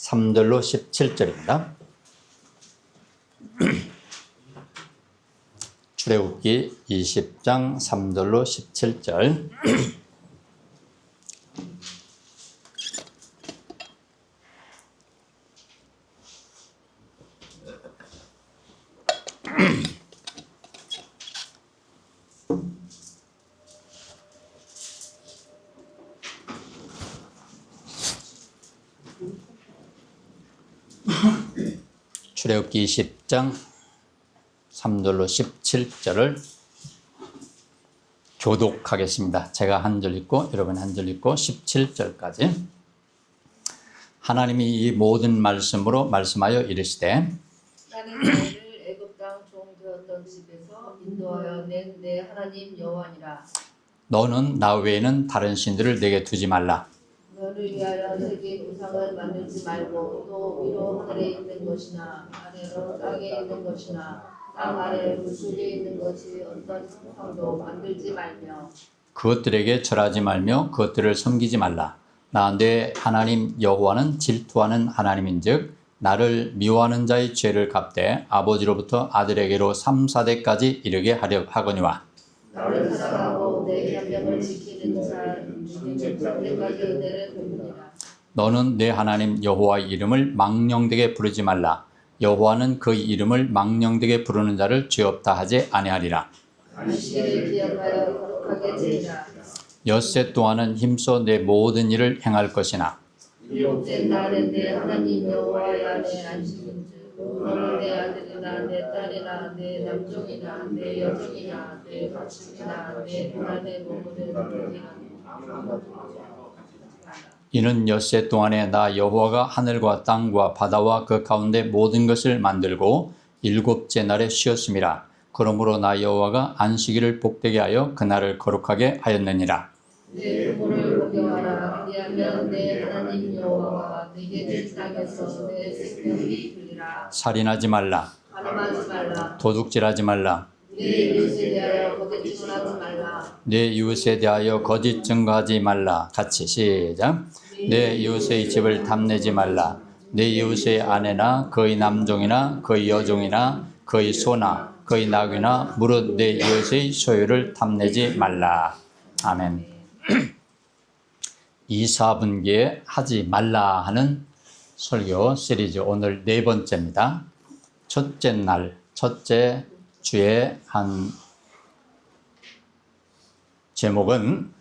3절로 17절입니다. 출애굽기 20장 3절로 17절. 출애굽기 20장 3절로 17절을 교독하겠습니다. 제가 한 절 읽고 여러분 한 절 읽고 17절까지. 하나님이 이 모든 말씀으로 말씀하여 이르시되 나는 너희를 애굽 땅 종 되었던 집에서 인도하여 낸 내 하나님 여호와니라. 너는 나 외에는 다른 신들을 내게 두지 말라. 너를 위하여 세계 우상을 만들지 말고 또 위로 하늘에 있는 것이나 아래로 땅에 있는 것이나 땅 아래 물속에 있는 것이 어떤 형상도 만들지 말며 그것들에게 절하지 말며 그것들을 섬기지 말라. 나 내 하나님 여호와는 질투하는 하나님인즉 나를 미워하는 자의 죄를 갚되 아버지로부터 아들에게로 3, 4대까지 이르게 하려 하거니와. 나를 사랑하고 내 계명을 지키는 자에게 그때까지 은혜를 베푸니라. 너는 내 하나님 여호와의 이름을 망령되게 부르지 말라. 여호와는 그 이름을 망령되게 부르는 자를 죄 없다 하지 아니하리라. 안식일을 기억하여 거룩하게 지키라. 엿새 동안은 힘써 내 모든 일을 행할 것이나 일곱째 날은 내 하나님 여호와의 안에 안식인즉 너는 내 아들이나 내 딸이나 내 남종이나 내 여종이나 내 가축이나 내 고난의 몸을 아무것도 이는 엿새 동안에 나 여호와가 하늘과 땅과 바다와 그 가운데 모든 것을 만들고 일곱째 날에 쉬었음이라. 그러므로 나 여호와가 안식일을 복되게 하여 그날을 거룩하게 하였느니라. 내 부모를 공경하라. 그리하면 내 하나님 여호와가 네게 준 땅에서 내 생명이 들리라. 살인하지 말라. 가늠하지 말라. 도둑질하지 말라. 내 이웃에 대하여 거짓 증언하지 말라. 내 이웃에 대하여 거짓 증거하지 말라. 같이 시작. 내 이웃의 집을 탐내지 말라. 내 이웃의 아내나 그의 남종이나 그의 여종이나 그의 소나 그의 나귀나 무릇 내 이웃의 소유를 탐내지 말라. 아멘. 2, 4분기에 하지 말라 하는 설교 시리즈 오늘 네 번째입니다. 첫째 날, 첫째 주의 한 제목은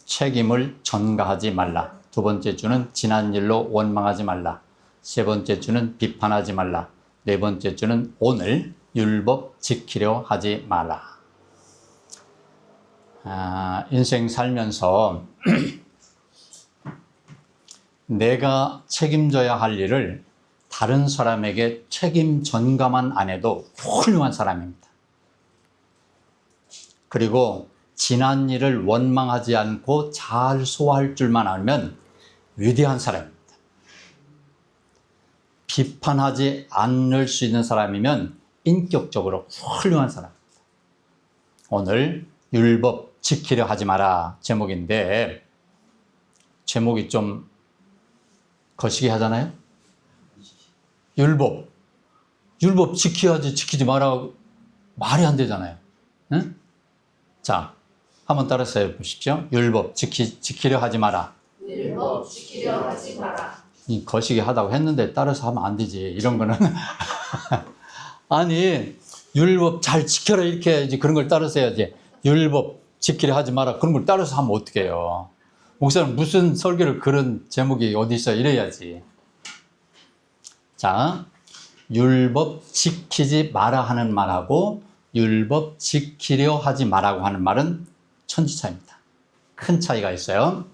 책임을 전가하지 말라. 두 번째 주는 지난 일로 원망하지 말라. 세 번째 주는 비판하지 말라. 네 번째 주는 오늘 율법 지키려 하지 말라. 인생 살면서 내가 책임져야 할 일을 다른 사람에게 책임 전가만 안 해도 훌륭한 사람입니다. 그리고 지난 일을 원망하지 않고 잘 소화할 줄만 알면 위대한 사람입니다. 비판하지 않을 수 있는 사람이면 인격적으로 훌륭한 사람입니다. 오늘 율법 지키려 하지 마라 제목인데 제목이 좀 거시기 하잖아요. 율법 지켜야지 지키지 마라 말이 안 되잖아요. 응? 자, 한번 따라서 해보십시오. 율법 지키려 하지 마라. 율법 지키려 하지 마라. 이 거시기 하다고 했는데 따라서 하면 안 되지. 이런 거는 아니 율법 잘 지켜라 이렇게 해야지. 그런 걸 따라서 해야지. 율법 지키려 하지 마라 그런 걸 따라서 하면 어떡해요. 목사는 무슨 설교를 그런 제목이 어디 있어 이래야지. 자, 율법 지키지 마라 하는 말하고 율법 지키려 하지 마라고 하는 말은 천지차이입니다. 큰 차이가 있어요.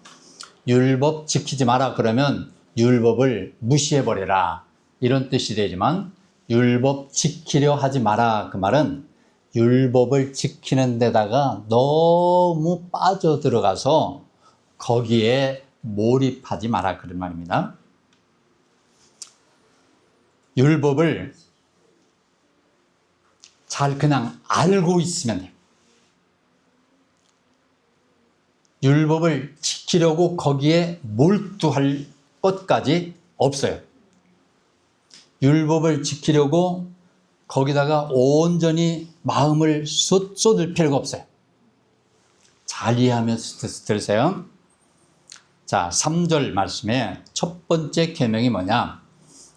율법 지키지 마라 그러면 율법을 무시해버려라 이런 뜻이 되지만 율법 지키려 하지 마라 그 말은 율법을 지키는 데다가 너무 빠져들어가서 거기에 몰입하지 마라 그런 말입니다. 율법을 잘 그냥 알고 있으면 돼요. 율법을 지키려고 거기에 몰두할 것까지 없어요. 율법을 지키려고 거기다가 온전히 마음을 쏟을 필요가 없어요. 잘 이해하면서 들으세요. 자, 3절 말씀에 첫 번째 계명이 뭐냐?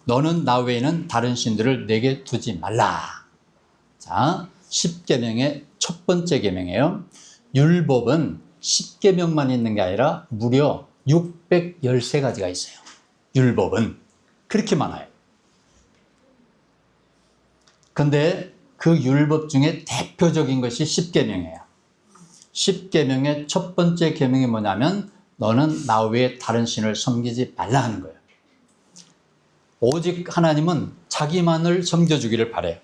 너는 나 외에는 다른 신들을 내게 두지 말라. 자, 10계명의 첫 번째 계명이에요. 율법은 10계명만 있는 게 아니라 무려 613가지가 있어요. 율법은 그렇게 많아요. 근데 그 율법 중에 대표적인 것이 10계명이에요. 10계명의 첫 번째 계명이 뭐냐면 너는 나 외에 다른 신을 섬기지 말라 하는 거예요. 오직 하나님은 자기만을 섬겨주기를 바래요.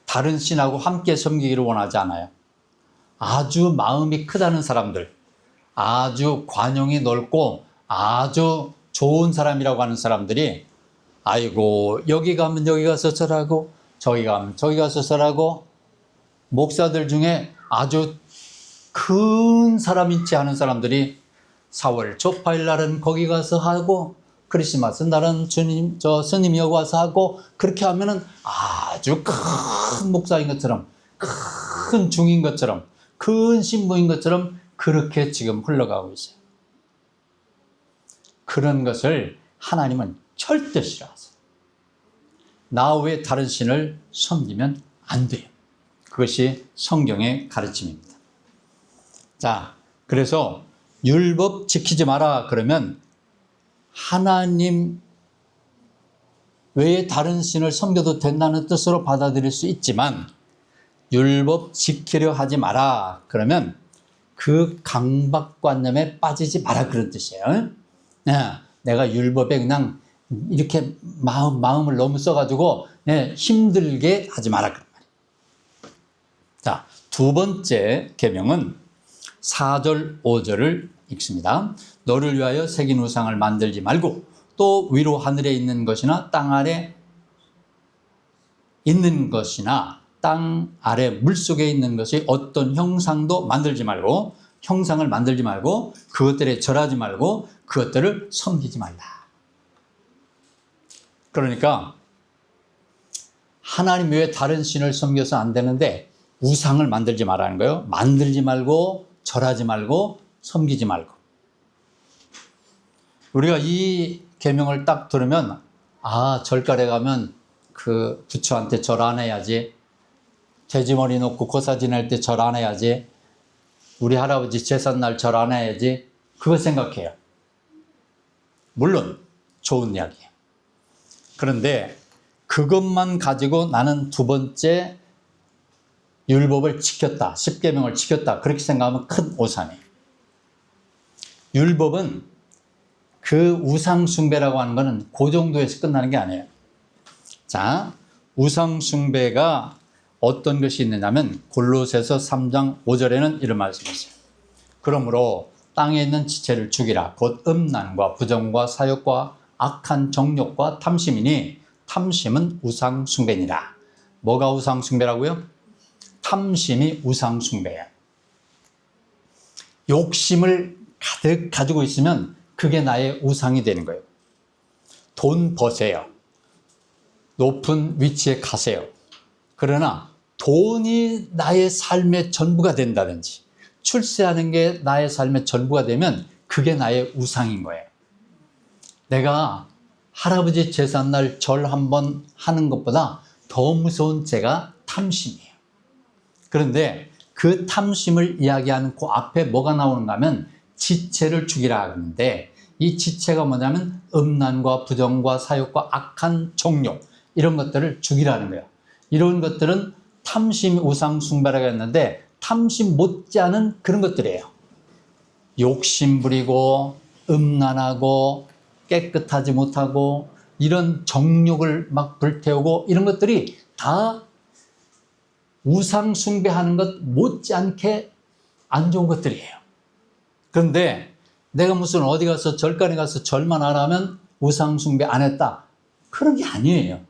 다른 신하고 함께 섬기기를 원하지 않아요. 아주 마음이 크다는 사람들, 아주 관용이 넓고 아주 좋은 사람이라고 하는 사람들이 아이고 여기 가면 여기 가서 절하고 저기 가면 저기 가서 절하고, 목사들 중에 아주 큰 사람인지 않은 사람들이 4월 초파일 날은 거기 가서 하고 크리스마스 날은 스님이 여기 와서 하고, 그렇게 하면은 아주 큰 목사인 것처럼, 큰 중인 것처럼, 큰 신부인 것처럼 그렇게 지금 흘러가고 있어요. 그런 것을 하나님은 절대 싫어하세요. 나 외에 다른 신을 섬기면 안 돼요. 그것이 성경의 가르침입니다. 자, 그래서 율법 지키지 마라 그러면 하나님 외에 다른 신을 섬겨도 된다는 뜻으로 받아들일 수 있지만, 율법 지키려 하지 마라 그러면 그 강박관념에 빠지지 마라 그런 뜻이에요. 내가 율법에 그냥 이렇게 마음을 너무 써가지고 힘들게 하지 마라 그런 말이에요. 자, 두 번째 계명은 4절 5절을 읽습니다. 너를 위하여 새긴 우상을 만들지 말고 또 위로 하늘에 있는 것이나 땅 아래 있는 것이나 땅 아래 물속에 있는 것이 어떤 형상도 만들지 말고, 형상을 만들지 말고 그것들에 절하지 말고 그것들을 섬기지 말라. 그러니까 하나님 외에 다른 신을 섬겨서 안 되는데 우상을 만들지 말라는 거예요. 만들지 말고 절하지 말고 섬기지 말고. 우리가 이 계명을 딱 들으면 절간에 가면 그 부처한테 절 안 해야지, 돼지머리 놓고 고사 지낼 때 절 안 해야지, 우리 할아버지 제삿날 절 안 해야지, 그거 생각해요. 물론 좋은 이야기예요. 그런데 그것만 가지고 나는 두 번째 율법을 지켰다, 10계명을 지켰다, 그렇게 생각하면 큰 오산이에요. 율법은 그 우상 숭배라고 하는 것은 그 정도에서 끝나는 게 아니에요. 자, 우상 숭배가 어떤 것이 있느냐면 골로새서 3장 5절에는 이런 말씀이 있어요. 그러므로 땅에 있는 지체를 죽이라. 곧 음란과 부정과 사욕과 악한 정욕과 탐심이니 탐심은 우상 숭배니라. 뭐가 우상 숭배라고요? 탐심이 우상 숭배예요. 욕심을 가득 가지고 있으면 그게 나의 우상이 되는 거예요. 돈 버세요. 높은 위치에 가세요. 그러나 돈이 나의 삶의 전부가 된다든지, 출세하는 게 나의 삶의 전부가 되면 그게 나의 우상인 거예요. 내가 할아버지 제삿날 절 한번 하는 것보다 더 무서운 죄가 탐심이에요. 그런데 그 탐심을 이야기하는 그 앞에 뭐가 나오는가 하면 지체를 죽이라 하는데, 이 지체가 뭐냐면 음란과 부정과 사욕과 악한 정욕, 이런 것들을 죽이라는 거예요. 이런 것들은 탐심 우상 숭배라고 했는데 탐심 못지않은 그런 것들이에요. 욕심 부리고 음란하고 깨끗하지 못하고 이런 정욕을 막 불태우고 이런 것들이 다 우상 숭배하는 것 못지않게 안 좋은 것들이에요. 그런데 내가 무슨 어디 가서 절간에 가서 절만 안 하면 우상 숭배 안 했다, 그런 게 아니에요.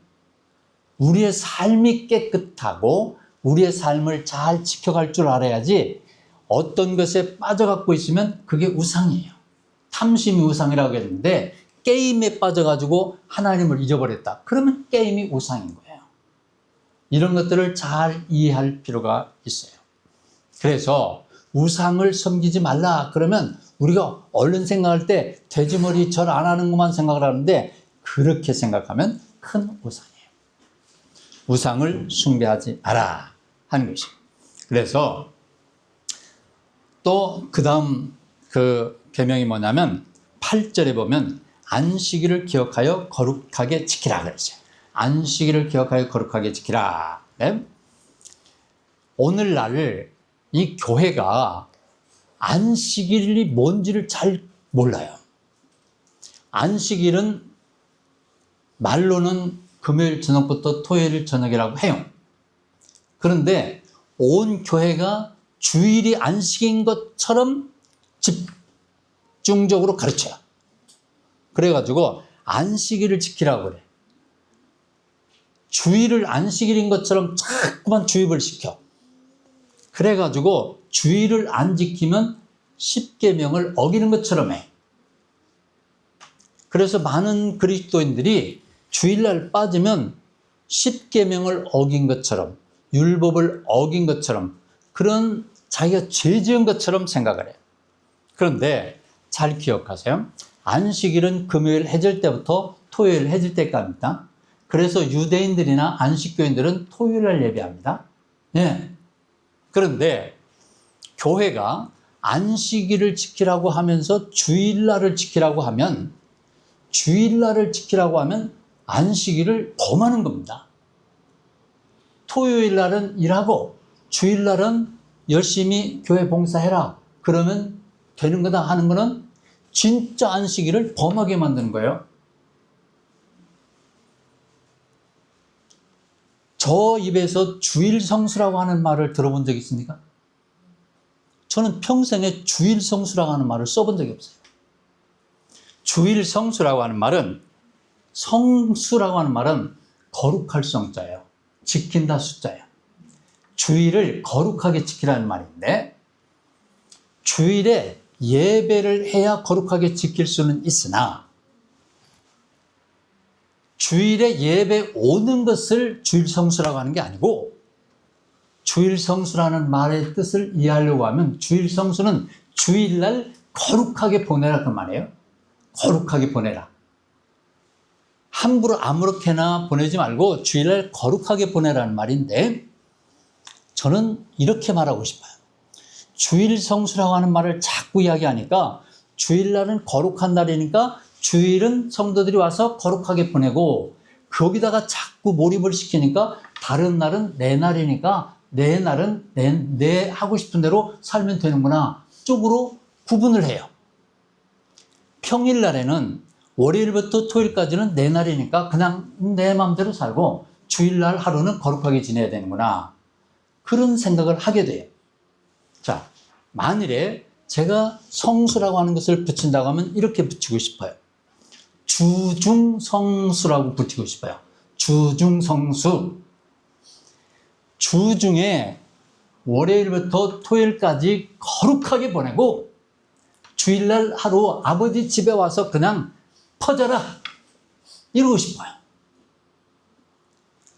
우리의 삶이 깨끗하고 우리의 삶을 잘 지켜갈 줄 알아야지, 어떤 것에 빠져갖고 있으면 그게 우상이에요. 탐심이 우상이라고 했는데 게임에 빠져가지고 하나님을 잊어버렸다. 그러면 게임이 우상인 거예요. 이런 것들을 잘 이해할 필요가 있어요. 그래서 우상을 섬기지 말라 그러면 우리가 얼른 생각할 때 돼지머리 절 안 하는 것만 생각을 하는데 그렇게 생각하면 큰 우상이에요. 우상을 숭배하지 마라 하는 것이에요. 그래서 또 그 다음 그 계명이 뭐냐면 8절에 보면 안식일을 기억하여 거룩하게 지키라 그랬어요. 안식일을 기억하여 거룩하게 지키라. 네? 오늘날 이 교회가 안식일이 뭔지를 잘 몰라요. 안식일은 말로는 금요일 저녁부터 토요일 저녁이라고 해요. 그런데 온 교회가 주일이 안식인 것처럼 집중적으로 가르쳐요. 그래가지고 안식일을 지키라고 그래. 주일을 안식일인 것처럼 자꾸만 주입을 시켜. 그래가지고 주일을 안 지키면 십계명을 어기는 것처럼 해. 그래서 많은 그리스도인들이 주일날 빠지면 십계명을 어긴 것처럼 율법을 어긴 것처럼 그런 자기가 죄 지은 것처럼 생각을 해요. 그런데 잘 기억하세요. 안식일은 금요일 해질 때부터 토요일 해질 때까지입니다. 그래서 유대인들이나 안식교인들은 토요일날 예배합니다. 예. 그런데 교회가 안식일을 지키라고 하면서 주일날을 지키라고 하면 안식일을 범하는 겁니다. 토요일날은 일하고 주일날은 열심히 교회 봉사해라. 그러면 되는 거다 하는 거는 진짜 안식일을 범하게 만드는 거예요. 저 입에서 주일 성수라고 하는 말을 들어본 적 있습니까? 저는 평생에 주일 성수라고 하는 말을 써본 적이 없어요. 주일 성수라고 하는 말은 거룩할 성자예요. 지킨다 숫자예요. 주일을 거룩하게 지키라는 말인데 주일에 예배를 해야 거룩하게 지킬 수는 있으나 주일에 예배 오는 것을 주일 성수라고 하는 게 아니고 주일 성수라는 말의 뜻을 이해하려고 하면 주일 성수는 주일날 거룩하게 보내라 그 말이에요. 거룩하게 보내라. 함부로 아무렇게나 보내지 말고 주일날 거룩하게 보내라는 말인데 저는 이렇게 말하고 싶어요. 주일 성수라고 하는 말을 자꾸 이야기하니까 주일날은 거룩한 날이니까 주일은 성도들이 와서 거룩하게 보내고 거기다가 자꾸 몰입을 시키니까 다른 날은 내 날이니까 내 날은 내 하고 싶은 대로 살면 되는구나 쪽으로 구분을 해요. 평일날에는 월요일부터 토요일까지는 내 날이니까 그냥 내 마음대로 살고 주일날 하루는 거룩하게 지내야 되는구나. 그런 생각을 하게 돼요. 자, 만일에 제가 성수라고 하는 것을 붙인다고 하면 이렇게 붙이고 싶어요. 주중성수라고 붙이고 싶어요. 주중성수. 주중에 월요일부터 토요일까지 거룩하게 보내고 주일날 하루 아버지 집에 와서 그냥 퍼져라 이러고 싶어요.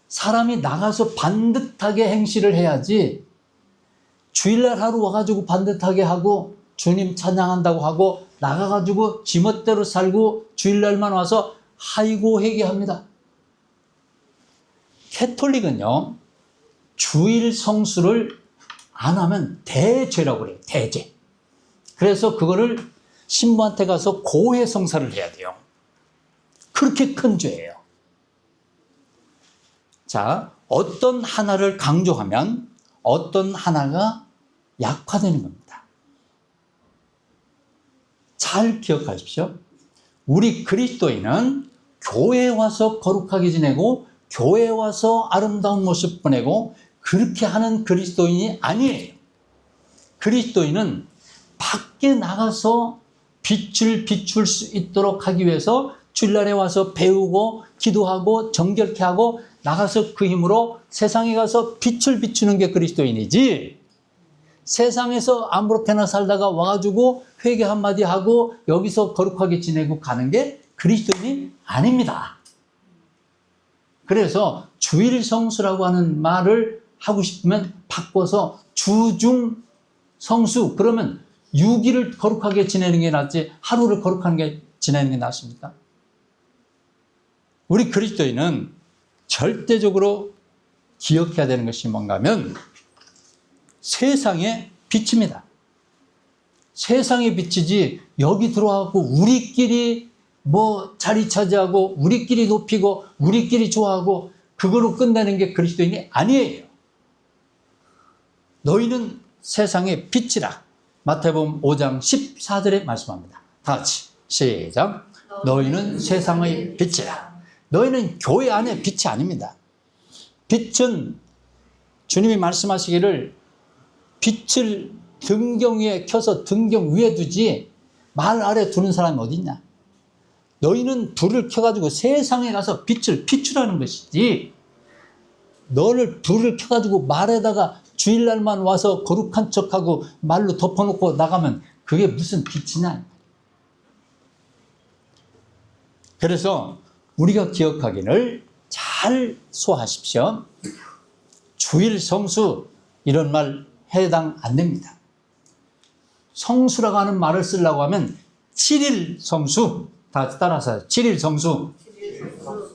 사람이 나가서 반듯하게 행실을 해야지 주일날 하루 와가지고 반듯하게 하고 주님 찬양한다고 하고 나가가지고 지멋대로 살고 주일날만 와서 아이고 회개합니다. 캐톨릭은요 주일 성수를 안 하면 대죄라고 그래요. 대죄. 그래서 그거를 신부한테 가서 고해 성사를 해야 돼요. 그렇게 큰 죄예요. 자, 어떤 하나를 강조하면 어떤 하나가 약화되는 겁니다. 잘 기억하십시오. 우리 그리스도인은 교회에 와서 거룩하게 지내고 교회에 와서 아름다운 모습 보내고 그렇게 하는 그리스도인이 아니에요. 그리스도인은 밖에 나가서 빛을 비출 수 있도록 하기 위해서 주일날에 와서 배우고 기도하고 정결케 하고 나가서 그 힘으로 세상에 가서 빛을 비추는 게 그리스도인이지 세상에서 아무렇게나 살다가 와가지고 회개 한마디 하고 여기서 거룩하게 지내고 가는 게 그리스도인이 아닙니다. 그래서 주일 성수라고 하는 말을 하고 싶으면 바꿔서 주중 성수, 그러면 6일을 거룩하게 지내는 게 낫지 하루를 거룩하게 지내는 게 낫습니까? 우리 그리스도인은 절대적으로 기억해야 되는 것이 뭔가 하면 세상의 빛입니다. 세상의 빛이지 여기 들어와서 우리끼리 뭐 자리 차지하고 우리끼리 높이고 우리끼리 좋아하고 그거로 끝내는 게 그리스도인이 아니에요. 너희는 세상의 빛이라. 마태복음 5장 14절에 말씀합니다. 다 같이 시작. 너희는 세상의 빛이라. 너희는 교회 안에 빛이 아닙니다. 빛은 주님이 말씀하시기를 빛을 등경 위에 켜서 등경 위에 두지 말 아래 두는 사람이 어디 있냐. 너희는 불을 켜가지고 세상에 가서 빛을 비추라는 것이지, 너를 불을 켜가지고 말에다가 주일날만 와서 거룩한 척하고 말로 덮어놓고 나가면 그게 무슨 빛이냐. 그래서 우리가 기억하기를 잘 소화하십시오. 주일 성수 이런 말 해당 안 됩니다. 성수라고 하는 말을 쓰려고 하면 7일 성수, 다 따라서 7일 성수.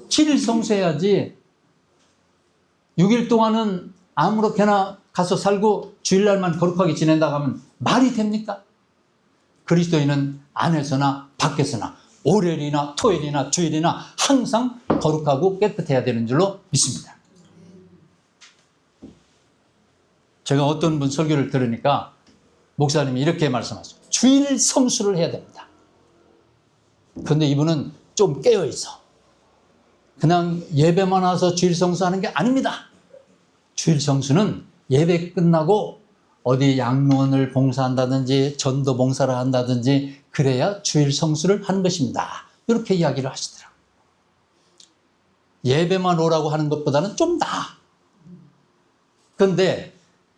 7일 성수해야지 6일 동안은 아무렇게나 가서 살고 주일날만 거룩하게 지낸다고 하면 말이 됩니까? 그리스도인은 안에서나 밖에서나 월요일이나 토요일이나 주일이나 항상 거룩하고 깨끗해야 되는 줄로 믿습니다. 제가 어떤 분 설교를 들으니까 목사님이 이렇게 말씀하셨어요. 주일 성수를 해야 됩니다. 그런데 이분은 좀 깨어있어. 그냥 예배만 와서 주일 성수하는 게 아닙니다. 주일 성수는 예배 끝나고 어디 양로원을 봉사한다든지 전도 봉사를 한다든지 그래야 주일 성수를 하는 것입니다. 이렇게 이야기를 하시더라고요. 예배만 오라고 하는 것보다는 좀 나아. 그런데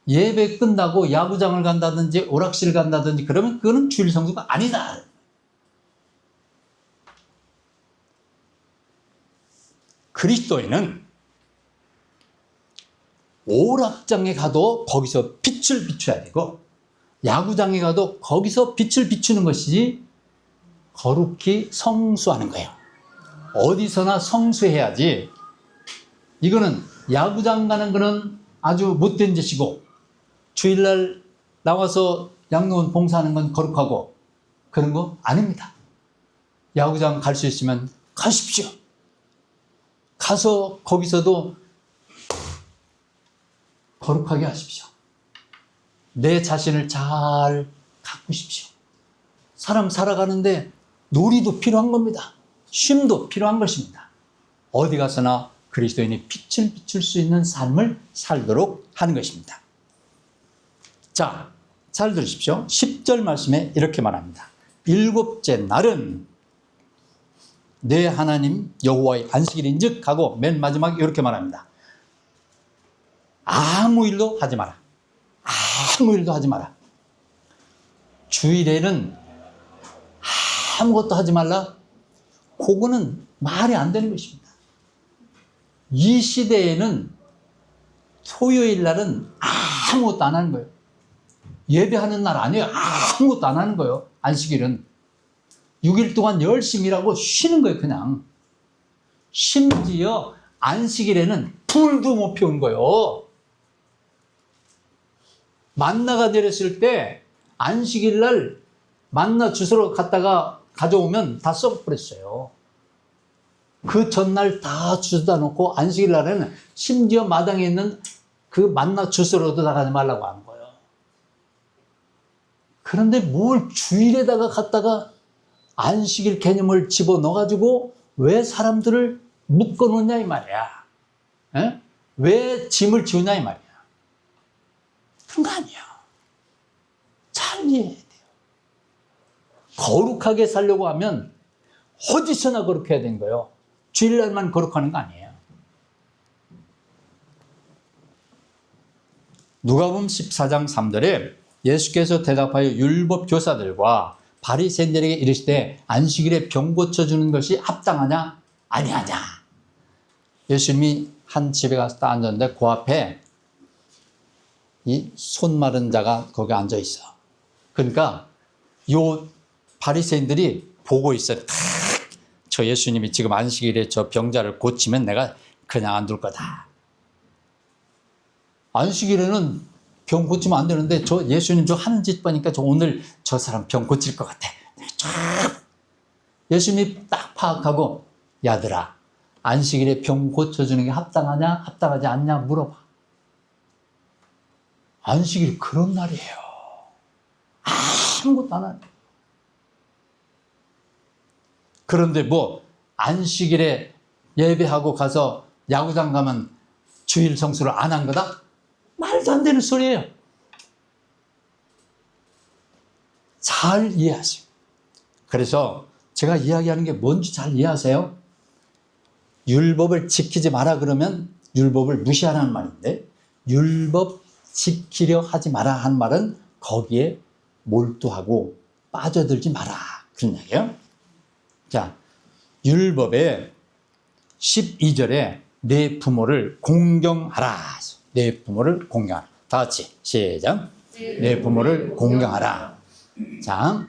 예배 끝나고 야구장을 간다든지 오락실 간다든지 그러면 그거는 주일 성수가 아니다. 그리스도인은 오락장에 가도 거기서 빛을 비춰야 되고 야구장에 가도 거기서 빛을 비추는 것이지 거룩히 성수하는 거예요. 어디서나 성수해야지. 이거는 야구장 가는 거는 아주 못된 짓이고 주일날 나와서 양로원 봉사하는 건 거룩하고 그런 거 아닙니다. 야구장 갈 수 있으면 가십시오. 가서 거기서도 거룩하게 하십시오. 내 자신을 잘 가꾸십시오. 사람 살아가는데 놀이도 필요한 겁니다. 쉼도 필요한 것입니다. 어디 가서나 그리스도인이 빛을 비출 수 있는 삶을 살도록 하는 것입니다. 자, 잘 들으십시오. 10절 말씀에 이렇게 말합니다. 일곱째 날은 내 하나님 여호와의 안식일인즉 하고 맨 마지막에 이렇게 말합니다. 아무 일도 하지 마라. 아무 일도 하지 마라. 주일에는 아무것도 하지 말라. 그거는 말이 안 되는 것입니다. 이 시대에는 토요일 날은 아무것도 안 하는 거예요. 예배하는 날 아니에요. 아무것도 안 하는 거예요. 안식일은 6일 동안 열심히 일하고 쉬는 거예요. 그냥. 심지어 안식일에는 불도 못 피운 거예요. 만나가 내렸을 때 안식일 날 만나 주스러 갔다가 가져오면 다 썩어버렸어요. 그 전날 다 주워다 놓고 안식일 날에는 심지어 마당에 있는 그 만나 주스러도 나가지 말라고 하는 거예요. 그런데 뭘 주일에다가 갖다가 안식일 개념을 집어넣어가지고 왜 사람들을 묶어놓냐 이 말이야. 에? 왜 짐을 지우냐 이 말이야. 그런 거 아니야. 잘 이해해야 돼요. 거룩하게 살려고 하면 어디서나 거룩해야 되는 거예요. 주일날만 거룩하는 거 아니에요. 누가복음 14장 3절에 예수께서 대답하여 율법 교사들과 바리새인들에게 이르시되 안식일에 병 고쳐주는 것이 합당하냐 아니하냐. 예수님이 한 집에 가서 딱 앉았는데 그 앞에 이 손 마른 자가 거기 앉아 있어. 그러니까 요 바리새인들이 보고 있어요. 저 예수님이 지금 안식일에 저 병자를 고치면 내가 그냥 안 둘 거다. 안식일에는 병 고치면 안 되는데 저 예수님 저 하는 짓 보니까 저 오늘 저 사람 병 고칠 것 같아. 예수님이 딱 파악하고 야들아 안식일에 병 고쳐주는 게 합당하냐 합당하지 않냐 물어봐. 안식일이 그런 날이에요. 아무것도 안 하네. 그런데 뭐 안식일에 예배하고 가서 야구장 가면 주일 성수를 안 한 거다? 말도 안 되는 소리예요. 잘 이해하세요. 그래서 제가 이야기하는 게 뭔지 잘 이해하세요? 율법을 지키지 마라 그러면 율법을 무시하라는 말인데 율법 지키려 하지 마라 한 말은 거기에 몰두하고 빠져들지 마라 그런 얘기예요. 자, 율법의 12절에 내 부모를 공경하라. 내 부모를 공경하라. 다 같이 시작. 내 부모를 공경하라. 자,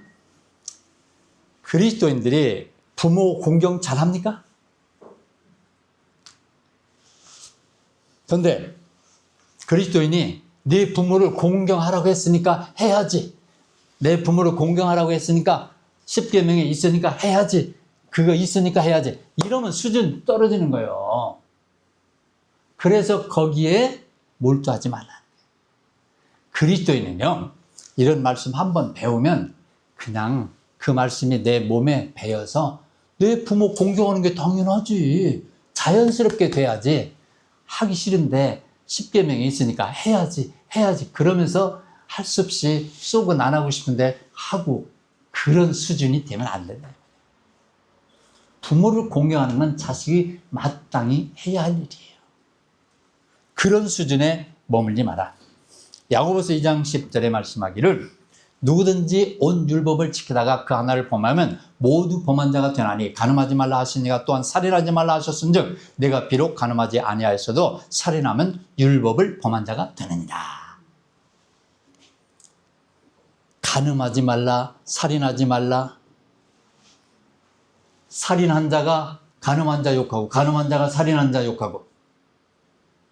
그리스도인들이 부모 공경 잘합니까? 그런데 그리스도인이 네 부모를 공경하라고 했으니까 해야지. 내 부모를 공경하라고 했으니까 10계명에 있으니까 해야지. 그거 있으니까 해야지. 이러면 수준 떨어지는 거예요. 그래서 거기에 몰두하지 말라. 그리스도인은요, 이런 말씀 한번 배우면 그냥 그 말씀이 내 몸에 배어서 내 부모 공경하는 게 당연하지. 자연스럽게 돼야지. 하기 싫은데 10계명에 있으니까 해야지. 그러면서 할 수 없이 속은 안 하고 싶은데 하고 그런 수준이 되면 안 된다. 부모를 공경하는 건 자식이 마땅히 해야 할 일이에요. 그런 수준에 머물지 마라. 야고보서 2장 10절에 말씀하기를 누구든지 온 율법을 지키다가 그 하나를 범하면 모두 범한 자가 되나니 간음하지 말라 하시니가 또한 살인하지 말라 하셨은즉 내가 비록 간음하지 아니하였어도 살인하면 율법을 범한 자가 되느니라. 간음하지 말라, 살인하지 말라. 살인한 자가 간음한 자 욕하고 간음한 자가 살인한 자 욕하고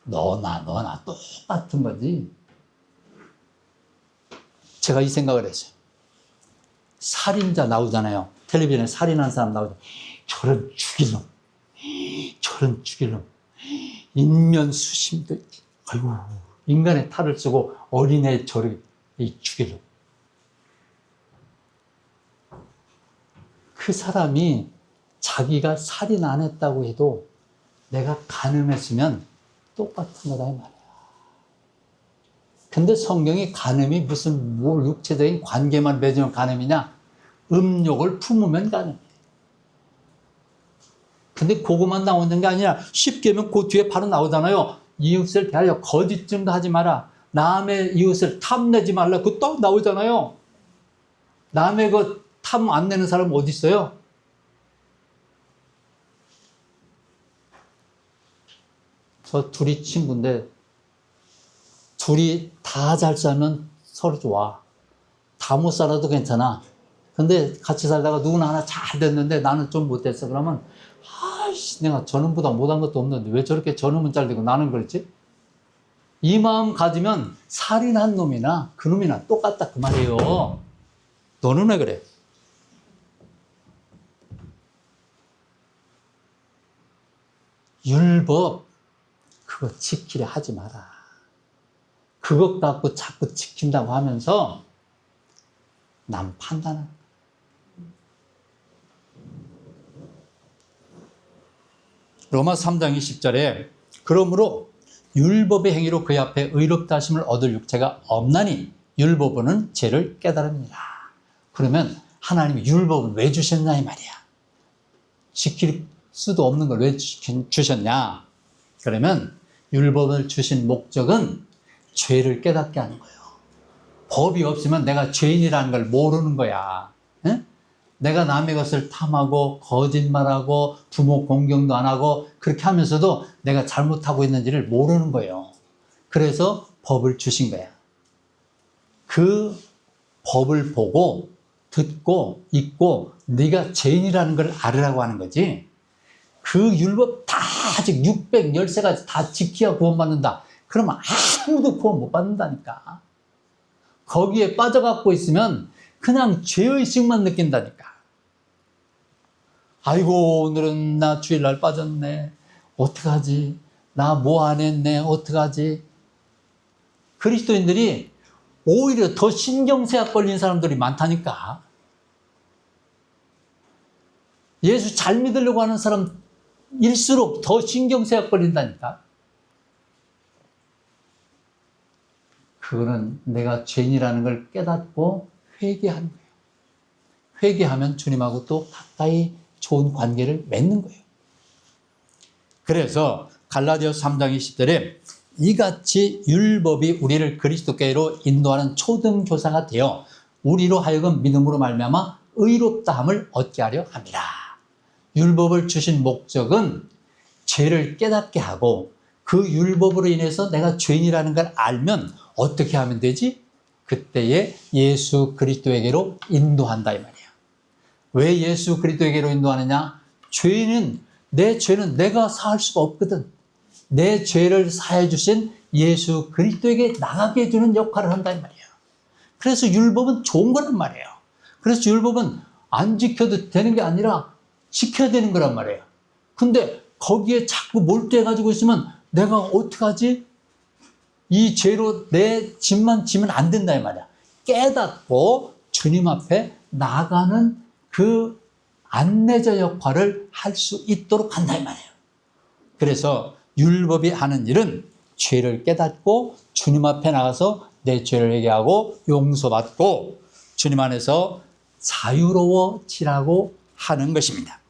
너나 똑같은 거지. 제가 이 생각을 했어요. 살인자 나오잖아요. 텔레비전에 살인한 사람 나오잖아요. 저런 죽일 놈. 인면수심들. 아이고, 인간의 탈을 쓰고 어린애 저렇게 죽일 놈. 그 사람이 자기가 살인 안 했다고 해도 내가 간음했으면 똑같은 거다 이 말이야. 근데 성경이 간음이 무슨 뭘 육체적인 관계만 맺으면 간음이냐? 음욕을 품으면 간음이에요. 근데 그것만 나오는 게 아니라 쉽게 하면 그 뒤에 바로 나오잖아요. 이웃을 대하여 거짓 증거하지 마라. 남의 이웃을 탐내지 말라. 그거 딱 나오잖아요. 남의 그 탐 안 내는 사람 어디 있어요? 저 둘이 친구인데 둘이 다 잘 살면 서로 좋아. 다 못 살아도 괜찮아. 근데 같이 살다가 누구나 하나 잘 됐는데 나는 좀 못됐어. 그러면 아이씨 내가 저놈보다 못한 것도 없는데 왜 저렇게 저놈은 잘 되고 나는 그렇지? 이 마음 가지면 살인한 놈이나 그 놈이나 똑같다 그 말이에요. 너는 왜 그래? 율법 그거 지키려 하지 마라. 그것 갖고 자꾸 지킨다고 하면서 남 판단하는 거야. 로마 3장 20절에 그러므로 율법의 행위로 그의 앞에 의롭다 하심을 얻을 육체가 없나니 율법은 죄를 깨달음이라. 그러면 하나님이 율법을 왜 주셨냐 이 말이야. 지킬 수도 없는 걸 왜 주셨냐. 그러면 율법을 주신 목적은 죄를 깨닫게 하는 거예요. 법이 없으면 내가 죄인이라는 걸 모르는 거야. 에? 내가 남의 것을 탐하고 거짓말하고 부모 공경도 안 하고 그렇게 하면서도 내가 잘못하고 있는지를 모르는 거예요. 그래서 법을 주신 거야. 그 법을 보고 듣고 읽고 네가 죄인이라는 걸 알으라고 하는 거지. 그 율법 다 아직 613가지 다 지켜야 구원받는다. 그러면 아무도 구원 못 받는다니까. 거기에 빠져갖고 있으면 그냥 죄의식만 느낀다니까. 아이고 오늘은 나 주일날 빠졌네. 어떡하지? 나 뭐 안 했네. 어떡하지? 그리스도인들이 오히려 더 신경쇠약 걸린 사람들이 많다니까. 예수 잘 믿으려고 하는 사람일수록 더 신경쇠약 걸린다니까. 그거는 내가 죄인이라는 걸 깨닫고 회개하는 거예요. 회개하면 주님하고 또 가까이 좋은 관계를 맺는 거예요. 그래서 갈라디아서 3장 20절에 이같이 율법이 우리를 그리스도께로 인도하는 초등교사가 되어 우리로 하여금 믿음으로 말미암아 의롭다함을 얻게 하려 합니다. 율법을 주신 목적은 죄를 깨닫게 하고 그 율법으로 인해서 내가 죄인이라는 걸 알면 어떻게 하면 되지? 그때에 예수 그리스도에게로 인도한다 이 말이에요. 왜 예수 그리스도에게로 인도하느냐? 내 죄는 내가 사할 수가 없거든. 내 죄를 사해 주신 예수 그리스도에게 나가게 해주는 역할을 한다 이 말이에요. 그래서 율법은 좋은 거란 말이에요. 그래서 율법은 안 지켜도 되는 게 아니라 지켜야 되는 거란 말이에요. 근데 거기에 자꾸 몰두해가지고 있으면 내가 어떡하지? 이 죄로 내 짐만 지면 안 된다 이 말이야. 깨닫고 주님 앞에 나가는 그 안내자 역할을 할 수 있도록 한다 이 말이에요. 그래서 율법이 하는 일은 죄를 깨닫고 주님 앞에 나가서 내 죄를 회개하고 용서받고 주님 안에서 자유로워지라고 하는 것입니다.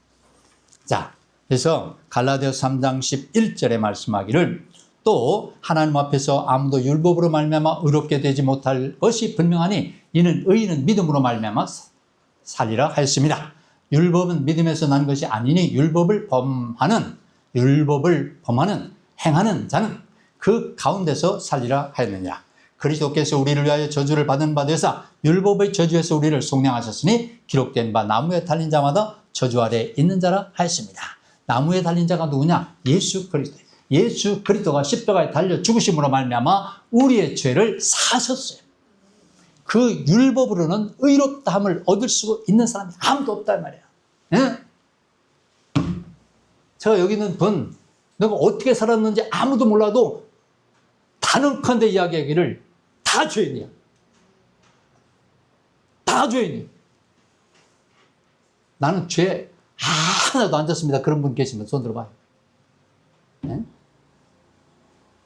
자, 그래서 갈라디아서 3장 11절에 말씀하기를 또 하나님 앞에서 아무도 율법으로 말미암아 의롭게 되지 못할 것이 분명하니 이는 의인은 믿음으로 말미암아 살리라 하였습니다. 율법은 믿음에서 난 것이 아니니 율법을 범하는 행하는 자는 그 가운데서 살리라 하였느니라. 그리스도께서 우리를 위하여 저주를 받은 바 되사 율법의 저주에서 우리를 속량하셨으니 기록된 바 나무에 달린 자마다 저주 아래 있는 자라 하였습니다. 나무에 달린 자가 누구냐? 예수 그리스도. 예수 그리스도가 십자가에 달려 죽으심으로 말미암아 우리의 죄를 사셨어요. 그 율법으로는 의롭다함을 얻을 수 있는 사람이 아무도 없다 이 말이에요. 예? 제가 여기 있는 분, 내가 어떻게 살았는지 아무도 몰라도 단언컨대 이야기하기를 다 죄인이야. 다 죄인이야. 나는 죄 하나도 안 졌습니다. 그런 분 계시면 손 들어봐요. 예?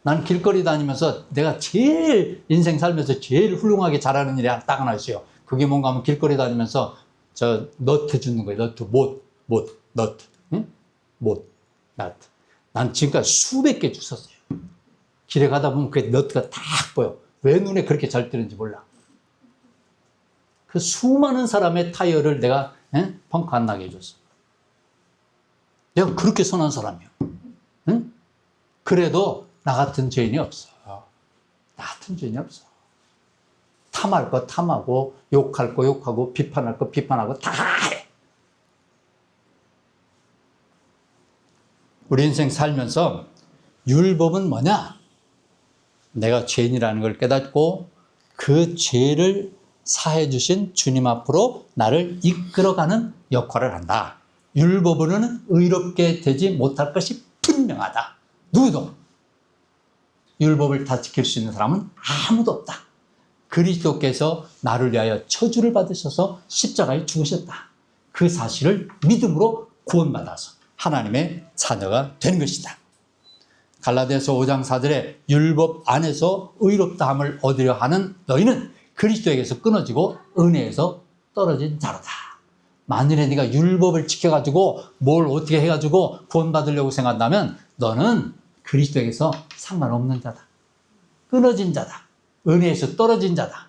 나는 길거리 다니면서 내가 제일 인생 살면서 제일 훌륭하게 잘하는 일이 딱 하나 있어요. 그게 뭔가 하면 길거리 다니면서 저 너트 주는 거예요. 너트, 너트. 응? 너트. 난 지금까지 수백 개 주웠어요. 길에 가다 보면 그 너트가 딱 보여. 왜 눈에 그렇게 잘 뜨는지 몰라. 그 수많은 사람의 타이어를 내가 펑크 안 나게 해줬어. 내가 그렇게 선한 사람이야. 응? 그래도 나 같은 죄인이 없어. 나 같은 죄인이 없어. 탐할 거 탐하고 욕할 거 욕하고 비판할 거 비판하고 다 해. 우리 인생 살면서 율법은 뭐냐? 내가 죄인이라는 걸 깨닫고 그 죄를 사해 주신 주님 앞으로 나를 이끌어가는 역할을 한다. 율법으로는 의롭게 되지 못할 것이 분명하다. 누구도 율법을 다 지킬 수 있는 사람은 아무도 없다. 그리스도께서 나를 위하여 저주를 받으셔서 십자가에 죽으셨다. 그 사실을 믿음으로 구원받아서 하나님의 자녀가 된 것이다. 갈라디아서 5장 4절에 율법 안에서 의롭다함을 얻으려 하는 너희는 그리스도에게서 끊어지고 은혜에서 떨어진 자로다. 만일에 네가 율법을 지켜가지고 뭘 어떻게 해가지고 구원받으려고 생각한다면 너는 그리스도에게서 상관없는 자다. 끊어진 자다. 은혜에서 떨어진 자다.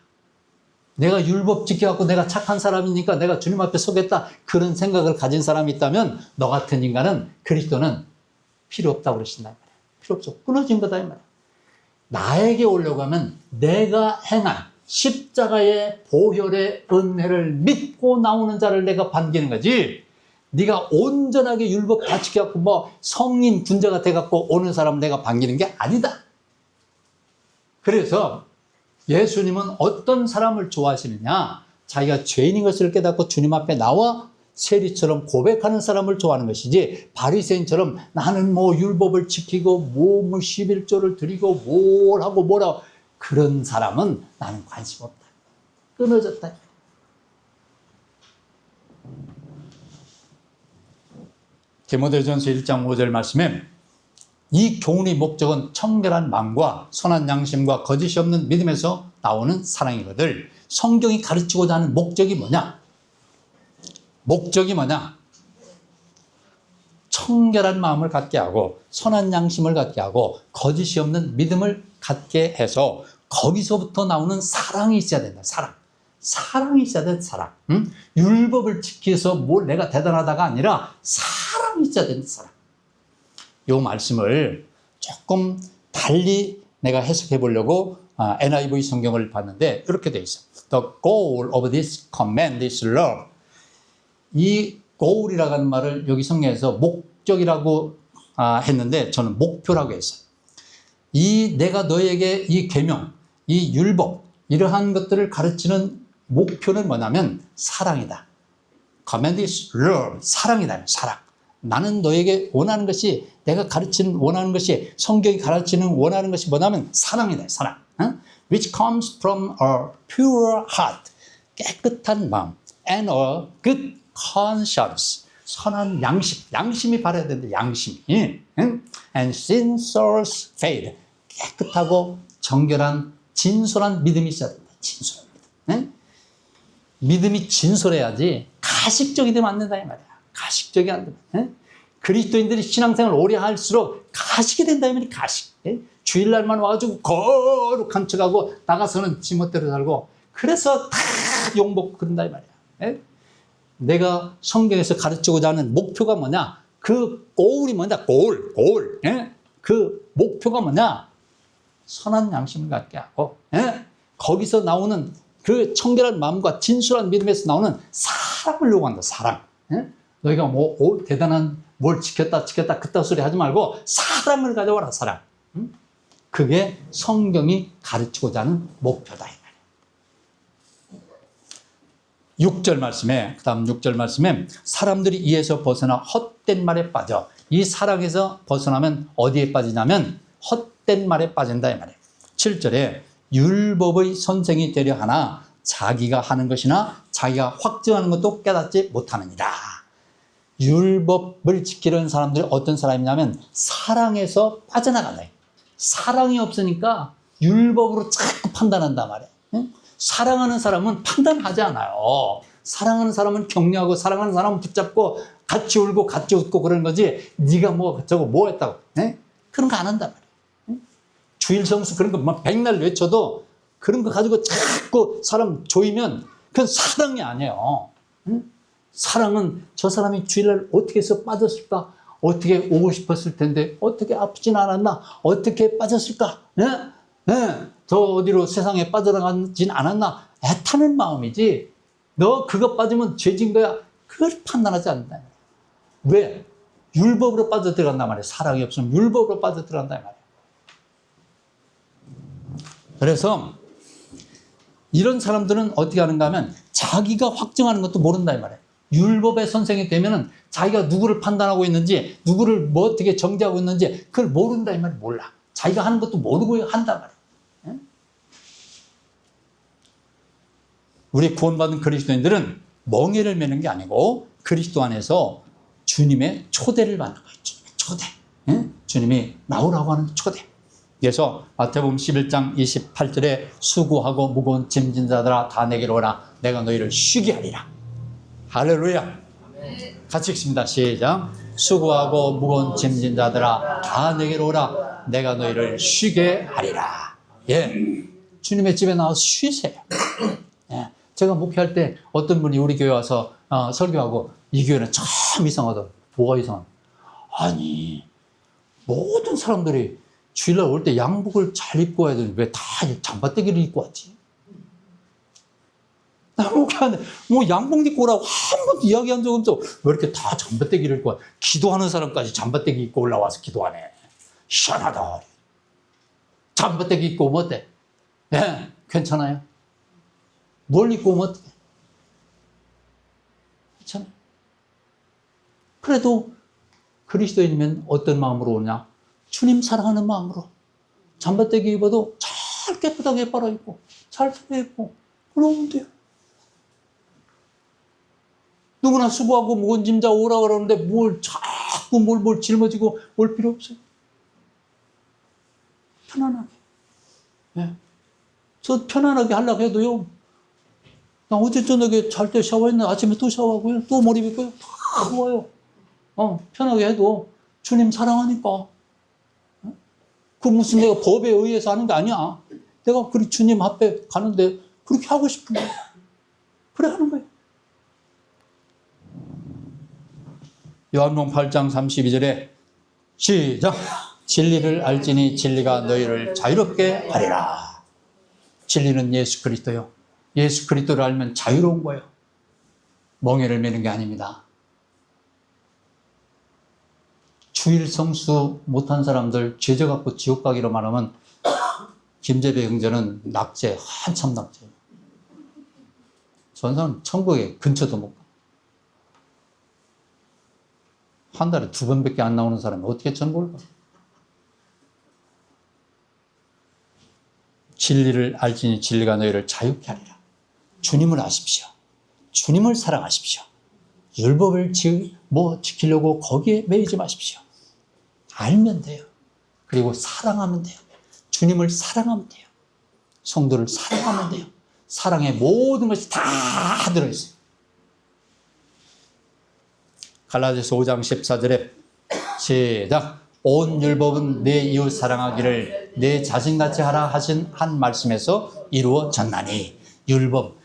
내가 율법 지켜갖고 내가 착한 사람이니까 내가 주님 앞에 서겠다. 그런 생각을 가진 사람이 있다면 너 같은 인간은 그리스도는 필요 없다고 그러신다. 필요 없어. 끊어진 거다. 이 말이야. 나에게 오려고 하면 내가 행한 십자가의 보혈의 은혜를 믿고 나오는 자를 내가 반기는 거지. 네가 온전하게 율법 다 지켜갖고 뭐 성인 군자가 돼갖고 오는 사람을 내가 반기는 게 아니다. 그래서 예수님은 어떤 사람을 좋아하시느냐? 자기가 죄인인 것을 깨닫고 주님 앞에 나와 세리처럼 고백하는 사람을 좋아하는 것이지, 바리새인처럼 나는 뭐 율법을 지키고 뭐 11조를 드리고 뭘 하고 뭐라, 그런 사람은 나는 관심 없다. 끊어졌다. 디모데전서 1장 5절 말씀에 이 교훈의 목적은 청결한 마음과 선한 양심과 거짓이 없는 믿음에서 나오는 사랑이거든. 성경이 가르치고자 하는 목적이 뭐냐? 목적이 뭐냐? 청결한 마음을 갖게 하고 선한 양심을 갖게 하고 거짓이 없는 믿음을 갖게 해서 거기서부터 나오는 사랑이 있어야 된다. 사랑이 있어야 된다. 사랑. 응? 율법을 지켜서 뭘 내가 대단하다가 아니라 사랑이 있어야 된다. 사랑. 이 말씀을 조금 달리 내가 해석해 보려고 NIV 성경을 봤는데 이렇게 돼 있어. The goal of this command is love. 이 goal이라고 하는 말을 여기 성경에서 목적이라고 했는데 저는 목표라고 했어요. 내가 너에게 이 계명, 이 율법, 이러한 것들을 가르치는 목표는 뭐냐면 사랑이다. Command is love. 사랑이다. 사랑. 나는 너에게 원하는 것이, 내가 가르치는 원하는 것이, 성경이 가르치는 원하는 것이 뭐냐면 사랑이다. 사랑. Which comes from a pure heart. 깨끗한 마음. And a good conscience. 선한 양심이 바라야 되는데 양심이. And sincere faith. 깨끗하고 정결한 진솔한 믿음이 있어야 된다. 진솔한 믿음. 믿음이 진솔해야지 가식적이 되면 안 된다 이 말이야. 가식적이 안 되면. 그리스도인들이 신앙생활을 오래 할수록 가식이 된다 이 말이야. 가식. 주일날만 와가지고 거룩한 척하고 나가서는 지멋대로 살고, 그래서 다 욕먹고 그런다 이 말이야. 내가 성경에서 가르치고자 하는 목표가 뭐냐? 그 고울이 뭐냐? 고울. 그 목표가 뭐냐? 선한 양심을 갖게 하고, 거기서 나오는 그 청결한 마음과 진솔한 믿음에서 나오는 사랑을 요구한다. 사랑. 너희가 뭐 대단한 뭘 지켰다 그딴 소리 하지 말고 사랑을 가져와라. 사랑. 그게 성경이 가르치고자 하는 목표다. 6절 말씀에, 그 다음 6절 말씀에 사람들이 이에서 벗어나 헛된 말에 빠져. 이 사랑에서 벗어나면 어디에 빠지냐면 헛된 말에 빠진다 이 말이에요. 7절에 율법의 선생이 되려 하나 자기가 하는 것이나 자기가 확증하는 것도 깨닫지 못하느니라. 율법을 지키려는 사람들이 어떤 사람이냐면 사랑에서 빠져나간다. 사랑이 없으니까 율법으로 자꾸 판단한단 말이에요. 사랑하는 사람은 판단하지 않아요. 사랑하는 사람은 격려하고 사랑하는 사람은 붙잡고 같이 울고 같이 웃고 그러는 거지, 네가 뭐 저거 뭐 했다고 그런 거 안 한단 말이에요. 주일 성수 그런 거 막 백날 외쳐도 그런 거 가지고 자꾸 사람 조이면 그건 사랑이 아니에요. 사랑은 저 사람이 주일날 어떻게 해서 빠졌을까? 어떻게 오고 싶었을 텐데 어떻게 아프진 않았나? 어떻게 빠졌을까? 저 어디로 세상에 빠져나가진 않았나? 애타는 마음이지, 너 그거 빠지면 죄진 거야, 그걸 판단하지 않는다. 왜? 율법으로 빠져들어간단 말이야. 사랑이 없으면 율법으로 빠져들어간단 말이야. 그래서 이런 사람들은 어떻게 하는가 하면 자기가 확증하는 것도 모른다 이 말이에요. 율법의 선생이 되면은 자기가 누구를 판단하고 있는지, 누구를 뭐 어떻게 정죄하고 있는지 그걸 모른다 이 말이에요. 몰라. 자기가 하는 것도 모르고 한단 말이에요. 우리 구원받은 그리스도인들은 멍에를 매는 게 아니고 그리스도 안에서 주님의 초대를 받는 거예요. 주님의 초대. 주님이 나오라고 하는 초대. 그래서 마태복음 11장 28절에 수고하고 무거운 짐진 자들아 다 내게로 오라, 내가 너희를 쉬게 하리라. 할렐루야. 같이 읽습니다. 시작. 수고하고 무거운 짐진 자들아 다 내게로 오라, 내가 너희를 쉬게 하리라. 예, 주님의 집에 나와서 쉬세요. 예. 제가 목회할 때 어떤 분이 우리 교회 와서 설교하고 이 교회는 참 이상하다. 뭐가 이상하다. 아니 모든 사람들이 주일날 올 때 양복을 잘 입고 와야 되는데 왜 다 잠바떼기를 입고 왔지? 나 목회하는데 뭐 양복 입고 오라고 한 번도 이야기한 적 없어. 왜 이렇게 다 잠바떼기를 입고 와? 기도하는 사람까지 잠바떼기 입고 올라와서 기도하네. 희한하다. 잠바떼기 입고 오면 어때? 예, 괜찮아요? 뭘 입고 오면 어떡해? 괜찮아요? 그래도 그리스도인이면 어떤 마음으로 오냐? 주님 사랑하는 마음으로. 잠바떼기 입어도 잘 깨끗하게 빨아입고 잘 차려입고 그러면 돼요. 누구나 수고하고 무거운 짐자 오라 그러는데 뭘 자꾸 뭘 짊어지고 올 필요 없어요. 편안하게. 예. 저 편안하게 하려고 해도요. 나 어제 저녁에 잘 때 샤워했나 아침에 또 샤워하고요. 또 머리 빗고요. 다 좋아요. 편하게 해도 주님 사랑하니까. 그 무슨 내가 법에 의해서 하는 게 아니야. 내가 그리 주님 앞에 가는데 그렇게 하고 싶은 거야. 그래 하는 거예요. 요한복음 8장 32절에 시작. 진리를 알지니 진리가 너희를 자유롭게 하리라. 진리는 예수 그리스도요. 예수 그리스도를 알면 자유로운 거예요. 멍에를 매는 게 아닙니다. 주일 성수 못한 사람들 죄져 갖고 지옥 가기로 말하면 김재배 형제는 낙제, 한참 낙제. 전 사람 천국에 근처도 못 가. 한 달에 2번밖에 안 나오는 사람이 어떻게 천국을 가? 진리를 알지니 진리가 너희를 자유케 하리라. 주님을 아십시오. 주님을 사랑하십시오. 율법을 지키려고 거기에 매이지 마십시오. 알면 돼요. 그리고 사랑하면 돼요. 주님을 사랑하면 돼요. 성도를 사랑하면 돼요. 사랑의 모든 것이 다 들어있어요. 갈라디아서 5장 14절에 시작. 온 율법은 내 이웃 사랑하기를 내 자신같이 하라 하신 한 말씀에서 이루어졌나니. 율법,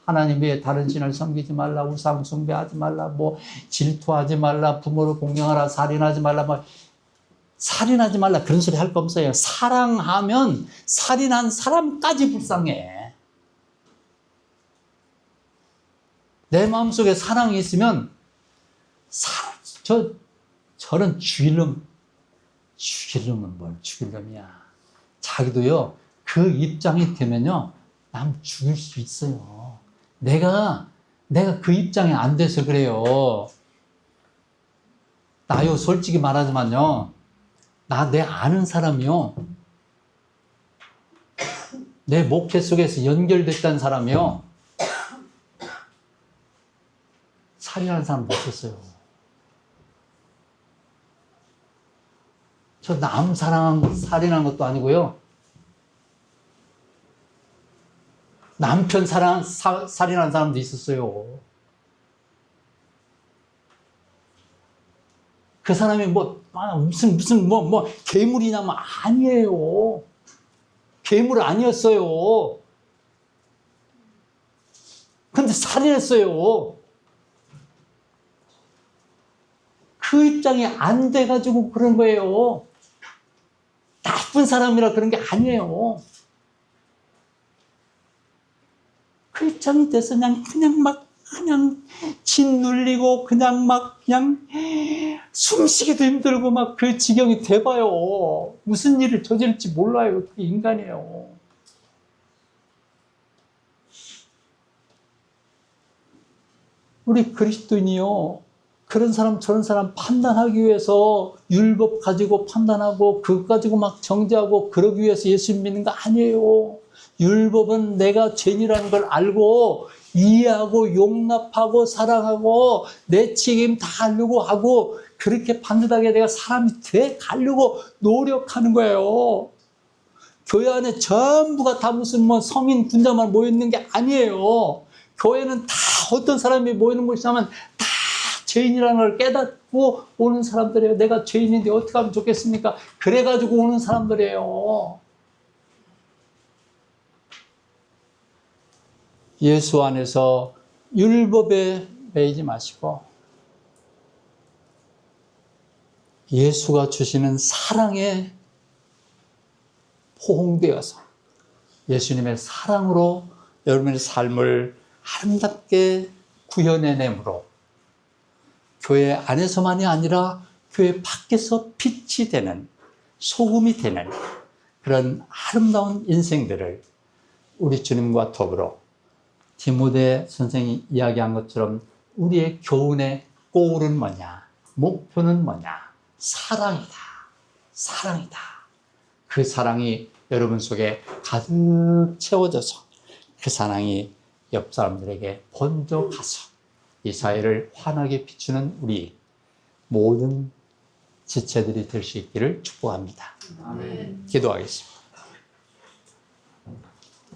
하나님 외에 다른 신을 섬기지 말라, 우상 숭배하지 말라, 뭐 질투하지 말라, 부모를 공경하라, 살인하지 말라, 뭐 살인하지 말라 그런 소리 할 거 없어요. 사랑하면 살인한 사람까지 불쌍해. 내 마음속에 사랑이 있으면 저런 죽일놈은 뭘 죽일놈이야. 자기도요 그 입장이 되면요 남 죽일 수 있어요. 내가 그 입장이 안 돼서 그래요. 나요 솔직히 말하지만요, 내 아는 사람이요, 내 목회 속에서 연결됐다는 사람이요, 살인하는 사람 못 봤어요. 저 남 살인한 것도 아니고요, 남편 살인한 사람도 있었어요. 그 사람이 무슨 괴물이냐면 아니에요. 괴물 아니었어요. 근데 살인했어요. 그 입장이 안 돼가지고 그런 거예요. 나쁜 사람이라 그런 게 아니에요. 그 입장이 돼서 그냥 짓눌리고 그냥 숨쉬기도 힘들고 그 지경이 돼봐요. 무슨 일을 저질지 몰라요. 그게 인간이에요. 우리 그리스도인이요, 그런 사람 저런 사람 판단하기 위해서 율법 가지고 판단하고 그것 가지고 정죄하고 그러기 위해서 예수 믿는 거 아니에요. 율법은 내가 죄인이라는 걸 알고 이해하고 용납하고 사랑하고 내 책임 다 하려고 하고 그렇게 반듯하게 내가 사람이 돼 가려고 노력하는 거예요. 교회 안에 전부가 다 무슨 성인 군자만 모여있는 게 아니에요. 교회는 다 어떤 사람이 모이는 곳이냐면 다 죄인이라는 걸 깨닫고 오는 사람들이에요. 내가 죄인인데 어떻게 하면 좋겠습니까? 그래가지고 오는 사람들이에요. 예수 안에서 율법에 매이지 마시고 예수가 주시는 사랑에 포옹되어서 예수님의 사랑으로 여러분의 삶을 아름답게 구현해내므로 교회 안에서만이 아니라 교회 밖에서 빛이 되는, 소금이 되는 그런 아름다운 인생들을 우리 주님과 더불어 디모데 선생이 이야기한 것처럼 우리의 교훈의 골은 뭐냐? 목표는 뭐냐? 사랑이다. 사랑이다. 그 사랑이 여러분 속에 가득 채워져서 그 사랑이 옆 사람들에게 번져가서 이 사회를 환하게 비추는 우리 모든 지체들이 될 수 있기를 축복합니다. 아멘. 기도하겠습니다.